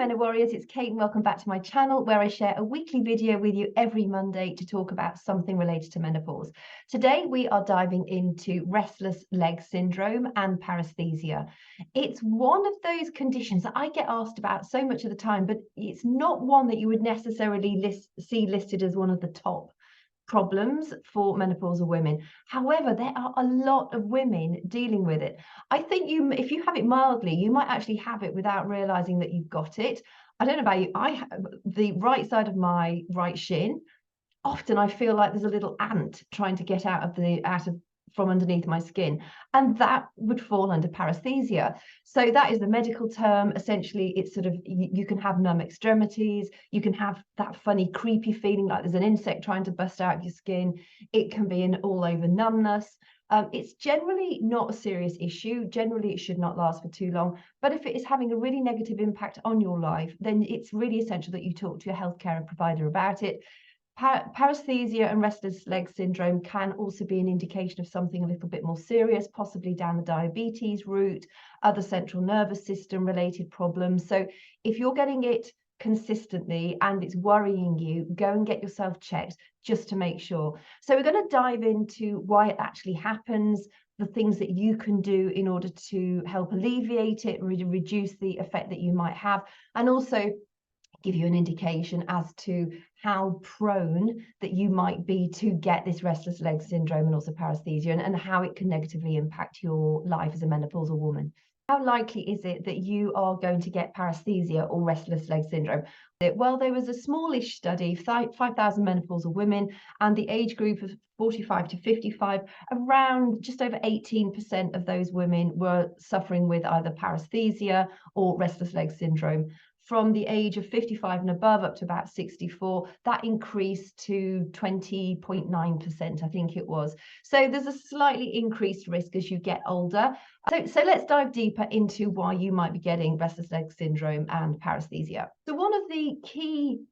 Meno Warriors, it's Kate and welcome back to my channel where I share a weekly video with you every Monday to talk about something related to menopause. Today we are diving into Restless Legs Syndrome and paresthesia. It's one of those conditions that I get asked about so much of the time, but it's not one that you would necessarily see listed as one of the top problems for menopausal women. However, there are a lot of women dealing with it. I think if you have it mildly, you might actually have it without realizing that you've got it. I don't know about you. I have the right side of my right shin. Often I feel like there's a little ant trying to get from underneath my skin, and that would fall under paresthesia. So that is the medical term. Essentially, it's sort of you can have numb extremities, you can have that funny creepy feeling like there's an insect trying to bust out of your skin. It can be an all over numbness. It's generally not a serious issue. Generally, it should not last for too long. But if it is having a really negative impact on your life, then it's really essential that you talk to your healthcare provider about it. Paresthesia and restless legs syndrome can also be an indication of something a little bit more serious, possibly down the diabetes route, other central nervous system related problems. So if you're getting it consistently and it's worrying you, go and get yourself checked just to make sure. So we're going to dive into why it actually happens, the things that you can do in order to help alleviate it, reduce the effect that you might have, and also give you an indication as to how prone that you might be to get this restless leg syndrome and also paresthesia, and how it can negatively impact your life as a menopausal woman. How likely is it that you are going to get paresthesia or restless leg syndrome? Well, there was a smallish study, 5,000 menopausal women, and the age group of 45 to 55, around just over 18% of those women were suffering with either paresthesia or restless leg syndrome. From the age of 55 and above up to about 64, that increased to 20.9%, I think it was. So there's a slightly increased risk as you get older. So let's dive deeper into why you might be getting restless leg syndrome and paresthesia. So one of the key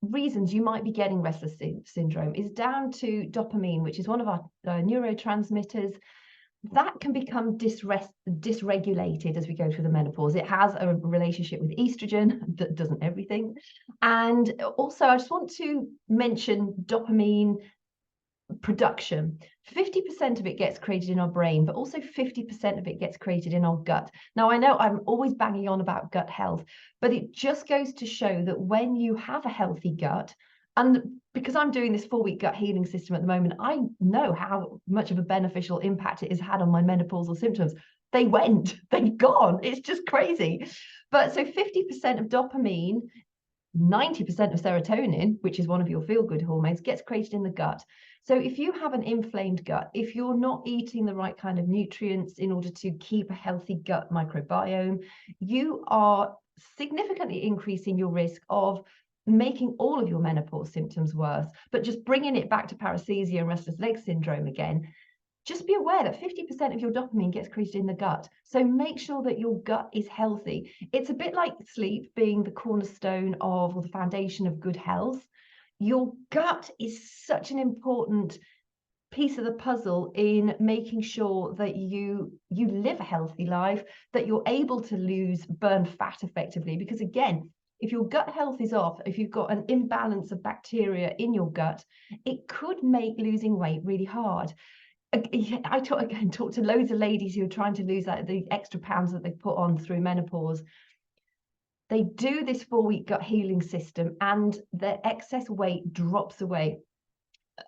reasons you might be getting restless syndrome is down to dopamine, which is one of our neurotransmitters. That can become dysregulated as we go through the menopause. It has a relationship with estrogen that doesn't everything. And also, I just want to mention dopamine production. 50% of it gets created in our brain, but also 50% of it gets created in our gut. Now, I know I'm always banging on about gut health, but it just goes to show that when you have a healthy gut, and because I'm doing this 4-week gut healing system at the moment, I know how much of a beneficial impact it has had on my menopausal symptoms. They've gone. It's just crazy. But so 50% of dopamine, 90% of serotonin, which is one of your feel-good hormones, gets created in the gut. So if you have an inflamed gut, if you're not eating the right kind of nutrients in order to keep a healthy gut microbiome, you are significantly increasing your risk of making all of your menopause symptoms worse. But just bringing it back to paresthesia and restless leg syndrome again, just be aware that 50% of your dopamine gets created in the gut. So make sure that your gut is healthy. It's a bit like sleep being the cornerstone of, or the foundation of, good health. Your gut is such an important piece of the puzzle in making sure that you live a healthy life, that you're able to burn fat effectively. Because again, if your gut health is off, if you've got an imbalance of bacteria in your gut, it could make losing weight really hard. I talk to loads of ladies who are trying to lose the extra pounds that they've put on through menopause. They do this 4-week gut healing system and their excess weight drops away.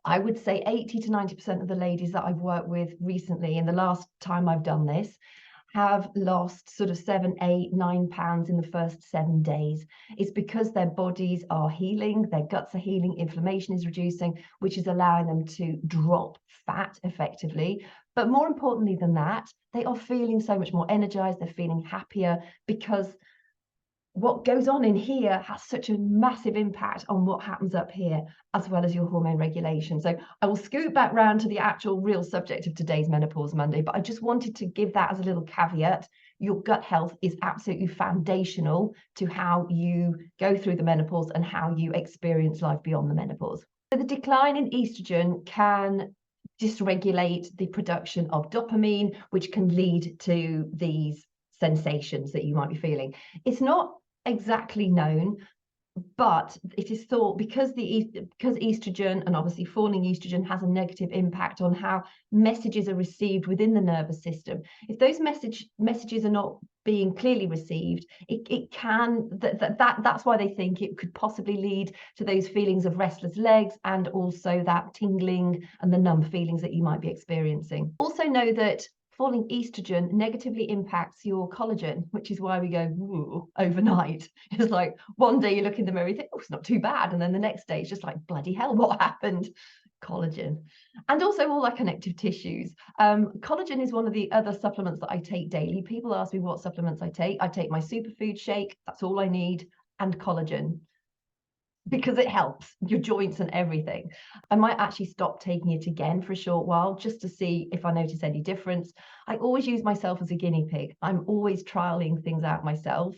I would say 80 to 90% of the ladies that I've worked with recently, in the last time I've done this, have lost sort of 7, 8, 9 pounds in the first 7 days. It's because their bodies are healing, their guts are healing, inflammation is reducing, which is allowing them to drop fat effectively. But more importantly than that, they are feeling so much more energized, they're feeling happier, because what goes on in here has such a massive impact on what happens up here, as well as your hormone regulation. So I will scoot back round to the actual real subject of today's Menopause Monday, but I just wanted to give that as a little caveat. Your gut health is absolutely foundational to how you go through the menopause and how you experience life beyond the menopause. So the decline in estrogen can dysregulate the production of dopamine, which can lead to these sensations that you might be feeling. It's not exactly known, but it is thought because estrogen, and obviously falling estrogen, has a negative impact on how messages are received within the nervous system. If those messages are not being clearly received, it can that's why they think it could possibly lead to those feelings of restless legs, and also that tingling and the numb feelings that you might be experiencing. Also know that falling estrogen negatively impacts your collagen, which is why we go woo overnight. It's like one day you look in the mirror, you think, oh, it's not too bad. And then the next day it's just like, bloody hell, what happened? Collagen. And also all our connective tissues. Collagen is one of the other supplements that I take daily. People ask me what supplements I take. I take my superfood shake, that's all I need, and collagen, because it helps your joints and everything. I might actually stop taking it again for a short while just to see if I notice any difference. I always use myself as a guinea pig. I'm always trialing things out myself.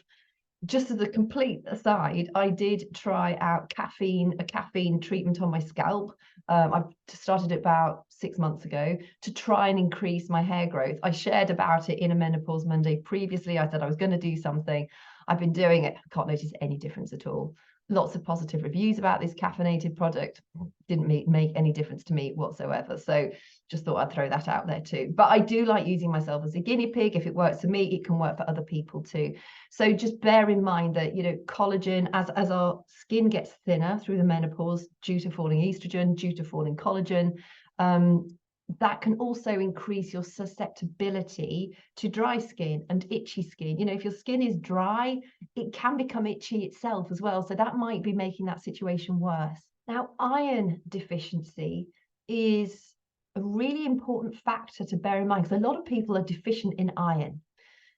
Just as a complete aside, I did try out a caffeine treatment on my scalp. I've started it about 6 months ago to try and increase my hair growth. I shared about it in a Menopause Monday previously. I said I was going to do something. I've been doing it. I can't notice any difference at all. Lots of positive reviews about this caffeinated product. Didn't make any difference to me whatsoever. So just thought I'd throw that out there too. But I do like using myself as a guinea pig. If it works for me, it can work for other people too. So just bear in mind that, you know, collagen, as our skin gets thinner through the menopause due to falling estrogen, due to falling collagen, that can also increase your susceptibility to dry skin and itchy skin. You know, if your skin is dry, it can become itchy itself as well. So that might be making that situation worse. Now, iron deficiency is a really important factor to bear in mind, because a lot of people are deficient in iron.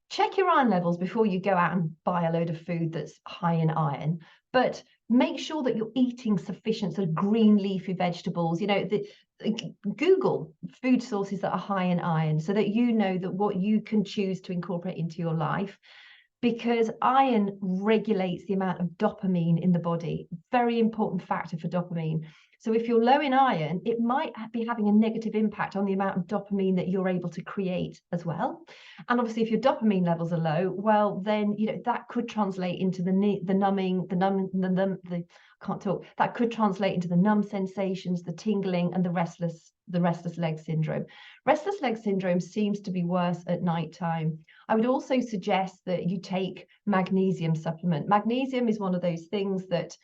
Check your iron levels before you go out and buy a load of food that's high in iron, but make sure that you're eating sufficient sort of green leafy vegetables. You know, Google food sources that are high in iron so that you know that what you can choose to incorporate into your life, because iron regulates the amount of dopamine in the body. Very important factor for dopamine. So if you're low in iron, it might be having a negative impact on the amount of dopamine that you're able to create as well. And obviously, if your dopamine levels are low, well, then, you know, that could translate into that could translate into the numb sensations, the tingling, and the restless leg syndrome. Restless leg syndrome seems to be worse at nighttime. I would also suggest that you take magnesium supplement. Magnesium is one of those things that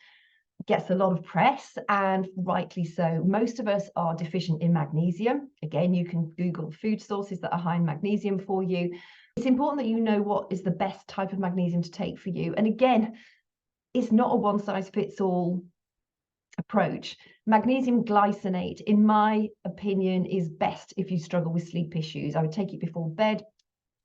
gets a lot of press, and rightly so. Most of us are deficient in magnesium. Again, you can Google food sources that are high in magnesium for you. It's important that you know what is the best type of magnesium to take for you. And again, it's not a one-size-fits-all approach. Magnesium glycinate, in my opinion, is best if you struggle with sleep issues. I would take it before bed.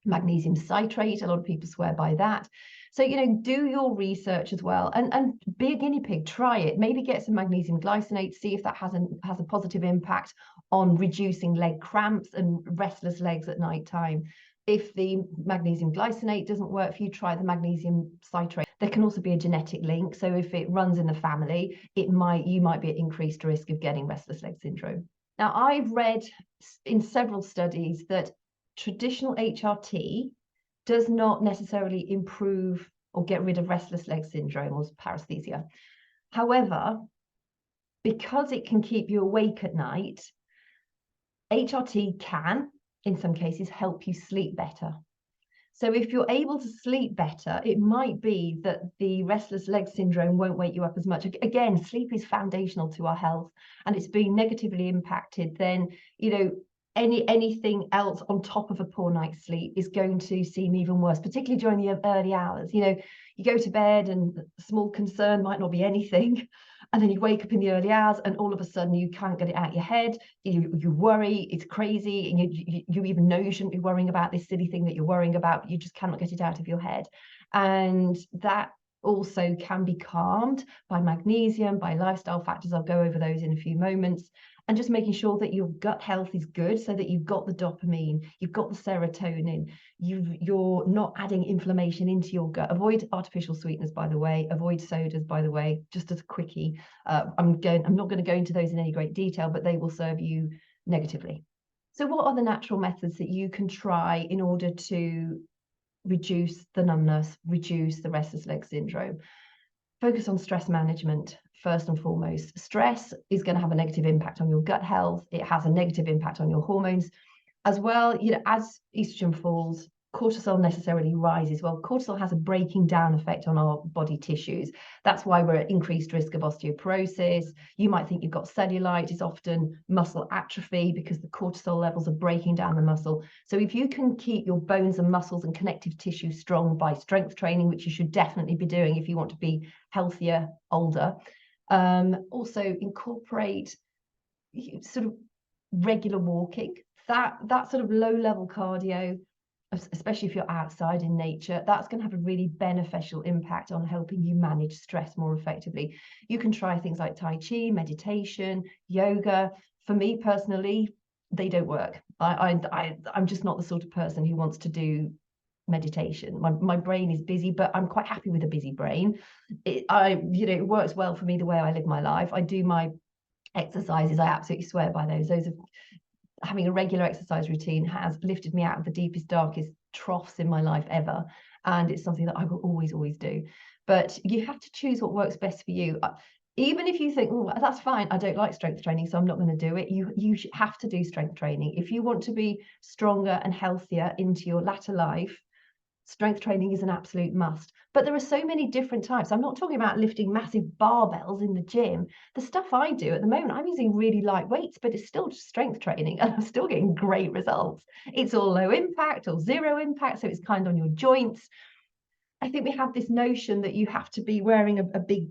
Magnesium citrate, a lot of people swear by that. So, you know, do your research as well, and be a guinea pig. Try it. Maybe get some magnesium glycinate, see if that has a positive impact on reducing leg cramps and restless legs at night time. If the magnesium glycinate doesn't work for you, try the magnesium citrate. There can also be a genetic link. So if it runs in the family, you might be at increased risk of getting restless leg syndrome. Now, I've read in several studies that traditional HRT does not necessarily improve or get rid of restless leg syndrome or paresthesia. However, because it can keep you awake at night, HRT can, in some cases, help you sleep better. So if you're able to sleep better, it might be that the restless leg syndrome won't wake you up as much. Again, sleep is foundational to our health, and it's being negatively impacted, then, you know, anything else on top of a poor night's sleep is going to seem even worse, particularly during the early hours. You know, you go to bed and small concern might not be anything, and then you wake up in the early hours and all of a sudden you can't get it out of your head. You worry, it's crazy, and you even know you shouldn't be worrying about this silly thing that you're worrying about, but you just cannot get it out of your head. And that also can be calmed by magnesium, by lifestyle factors. I'll go over those in a few moments. And just making sure that your gut health is good, so that you've got the dopamine, you've got the serotonin, you're not adding inflammation into your gut. Avoid artificial sweeteners, by the way. Avoid sodas, by the way, just as a quickie. I'm not going to go into those in any great detail, but they will serve you negatively. So what are the natural methods that you can try in order to reduce the numbness, reduce the restless leg syndrome. Focus on stress management first and foremost. Stress is going to have a negative impact on your gut health. It has a negative impact on your hormones as well. You know, as estrogen falls, cortisol necessarily rises. Well, cortisol has a breaking down effect on our body tissues. That's why we're at increased risk of osteoporosis. You might think you've got cellulite. It's often muscle atrophy because the cortisol levels are breaking down the muscle. So if you can keep your bones and muscles and connective tissue strong by strength training, which you should definitely be doing if you want to be healthier, older, also incorporate sort of regular walking. That sort of low-level cardio, especially if you're outside in nature, that's going to have a really beneficial impact on helping you manage stress more effectively. You can try things like Tai Chi, meditation, yoga. For me personally, they don't work. I'm just not the sort of person who wants to do meditation. My brain is busy, but I'm quite happy with a busy brain. It works well for me the way I live my life. I do my exercises. I absolutely swear by those. Having a regular exercise routine has lifted me out of the deepest, darkest troughs in my life ever. And it's something that I will always do. But you have to choose what works best for you. Even if you think, oh, that's fine, I don't like strength training, so I'm not going to do it. You have to do strength training. If you want to be stronger and healthier into your latter life, strength training is an absolute must. But there are so many different types. I'm not talking about lifting massive barbells in the gym. The stuff I do at the moment, I'm using really light weights, but it's still just strength training and I'm still getting great results. It's all low impact or zero impact, so it's kind on your joints. I think we have this notion that you have to be wearing a big,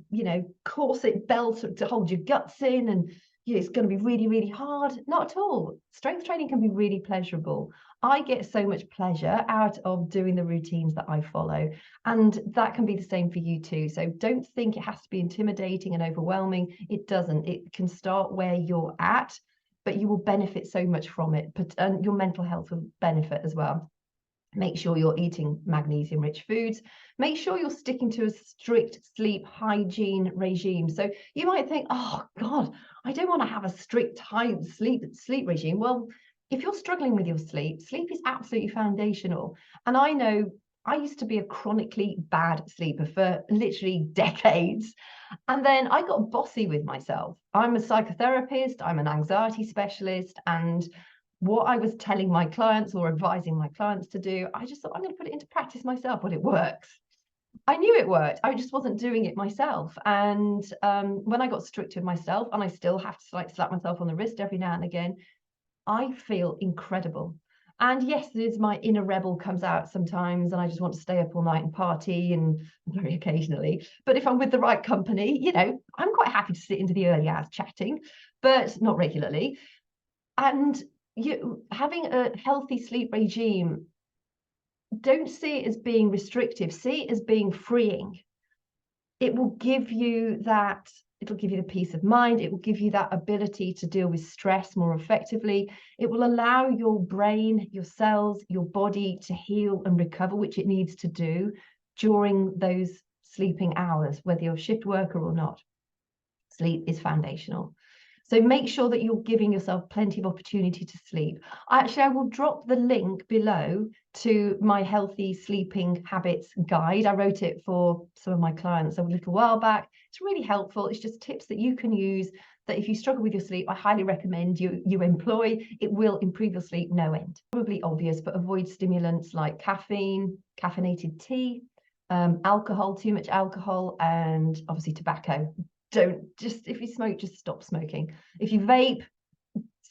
corset belt to hold your guts in, and it's going to be really, really hard. Not at all. Strength training can be really pleasurable. I get so much pleasure out of doing the routines that I follow, and that can be the same for you too. So don't think it has to be intimidating and overwhelming. It doesn't. It can start where you're at, but you will benefit so much from it. And your mental health will benefit as well. Make sure you're eating magnesium-rich foods. Make sure you're sticking to a strict sleep hygiene regime. So you might think, oh God, I don't want to have a strict sleep regime. Well, if you're struggling with your sleep is absolutely foundational. And I know I used to be a chronically bad sleeper for literally decades. And then I got bossy with myself. I'm a psychotherapist, I'm an anxiety specialist, and what I was telling my clients or advising my clients to do, I just thought, I'm going to put it into practice myself. Well, it works. I knew it worked. I just wasn't doing it myself. And when I got strict with myself, and I still have to slap myself on the wrist every now and again, I feel incredible. And yes, there's my inner rebel comes out sometimes, and I just want to stay up all night and party, and very occasionally. But if I'm with the right company, I'm quite happy to sit into the early hours chatting, but not regularly. And having a healthy sleep regime, don't see it as being restrictive, see it as being freeing. It will give you that, it'll give you the peace of mind, it will give you that ability to deal with stress more effectively. It will allow your brain, your cells, your body to heal and recover, which it needs to do during those sleeping hours, whether you're a shift worker or not. Sleep is foundational. So make sure that you're giving yourself plenty of opportunity to sleep. I will drop the link below to my healthy sleeping habits guide. I wrote it for some of my clients a little while back. It's really helpful. It's just tips that you can use that if you struggle with your sleep, I highly recommend you employ. It will improve your sleep no end. Probably obvious, but avoid stimulants like caffeine, caffeinated tea, alcohol, too much alcohol, and obviously tobacco. If you smoke, just stop smoking. If you vape,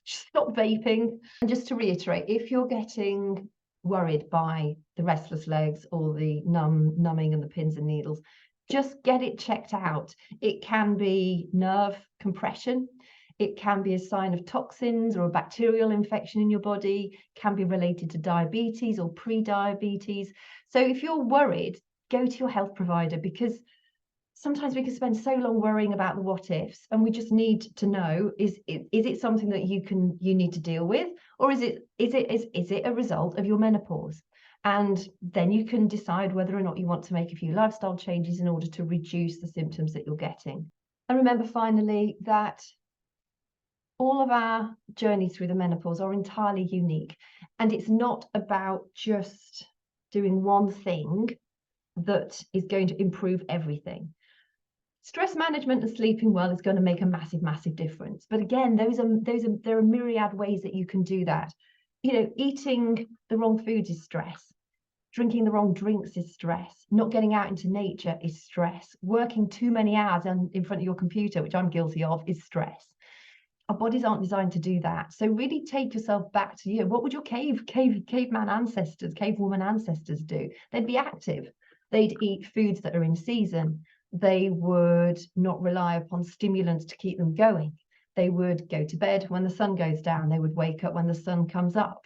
stop vaping. And just to reiterate, if you're getting worried by the restless legs or the numbing and the pins and needles, just get it checked out. It can be nerve compression. It can be a sign of toxins or a bacterial infection in your body, can be related to diabetes or pre-diabetes. So if you're worried, go to your health provider, because sometimes we can spend so long worrying about the what ifs, and we just need to know, is it something that you need to deal with, or is it a result of your menopause? And then you can decide whether or not you want to make a few lifestyle changes in order to reduce the symptoms that you're getting. And remember finally that all of our journeys through the menopause are entirely unique, and it's not about just doing one thing that is going to improve everything. Stress management and sleeping well is going to make a massive, massive difference. But again, there are myriad ways that you can do that. You know, eating the wrong foods is stress. Drinking the wrong drinks is stress. Not getting out into nature is stress. Working too many hours in front of your computer, which I'm guilty of, is stress. Our bodies aren't designed to do that. So really take yourself back to, you know, what would your caveman ancestors, cavewoman ancestors do? They'd be active. They'd eat foods that are in season. They would not rely upon stimulants to keep them going. They would go to bed when the sun goes down. They would wake up when the sun comes up.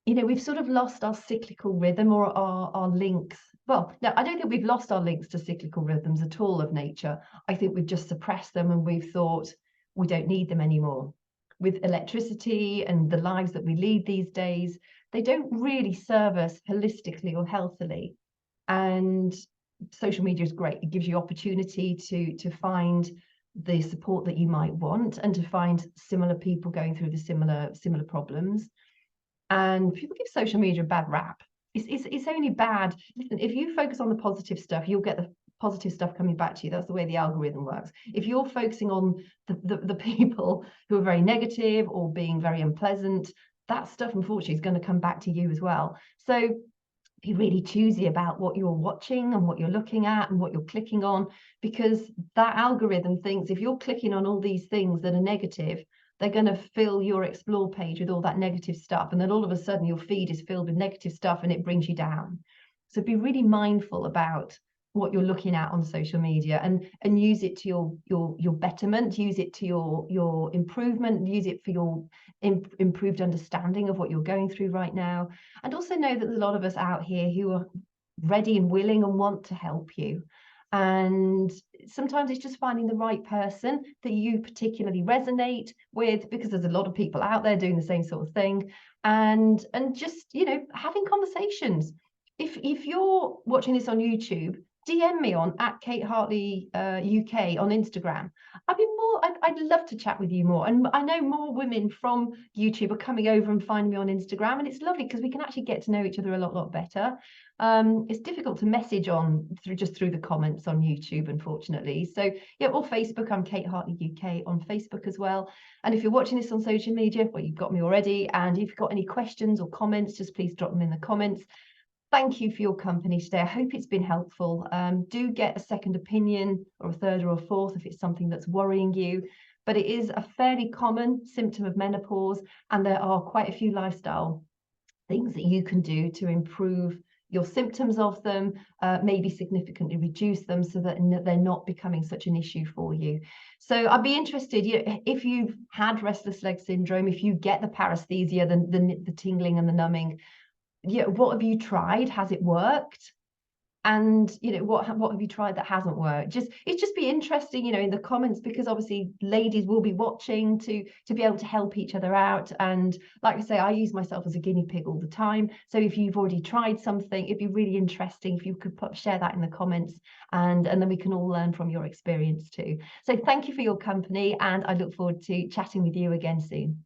You know, we've sort of lost our cyclical rhythm or our links. Well, no, I don't think we've lost our links to cyclical rhythms at all of nature. I think we've just suppressed them and we've thought we don't need them anymore. With electricity and the lives that we lead these days, they don't really serve us holistically or healthily. And social media is great. It gives you opportunity to find the support that you might want and to find similar people going through the similar problems. And people give social media a bad rap. It's only bad. Listen, if you focus on the positive stuff, you'll get the positive stuff coming back to you. That's the way the algorithm works. If you're focusing on the people who are very negative or being very unpleasant, that stuff unfortunately is going to come back to you as well. So be really choosy about what you're watching and what you're looking at and what you're clicking on, because that algorithm thinks if you're clicking on all these things that are negative, they're going to fill your explore page with all that negative stuff. And then all of a sudden your feed is filled with negative stuff and it brings you down. So be really mindful about what you're looking at on social media and use it to your betterment, use it to your improvement, use it for your improved understanding of what you're going through right now. And also know that there's a lot of us out here who are ready and willing and want to help you. And sometimes it's just finding the right person that you particularly resonate with, because there's a lot of people out there doing the same sort of thing, and just, you know, having conversations. If you're watching this on YouTube, DM me on @KateHartley UK on Instagram. I'd love to chat with you more. And I know more women from YouTube are coming over and finding me on Instagram, and it's lovely because we can actually get to know each other a lot better. It's difficult to message on through the comments on YouTube, unfortunately. So yeah, or Facebook. I'm Kate Hartley UK on Facebook as well. And if you're watching this on social media, well, you've got me already. And if you've got any questions or comments, just please drop them in the comments. Thank you for your company today. I hope it's been helpful. Do get a second opinion or a third or a fourth if it's something that's worrying you. But it is a fairly common symptom of menopause, and there are quite a few lifestyle things that you can do to improve your symptoms of them, maybe significantly reduce them so that they're not becoming such an issue for you. So I'd be interested, if you've had restless leg syndrome, if you get the paresthesia, the tingling and the numbing, what have you tried? Has it worked? And what have you tried that hasn't worked? It's just be interesting, in the comments, because obviously ladies will be watching to be able to help each other out. And like I say, I use myself as a guinea pig all the time. So if you've already tried something, it'd be really interesting if you could share that in the comments, and then we can all learn from your experience too. So thank you for your company, and I look forward to chatting with you again soon.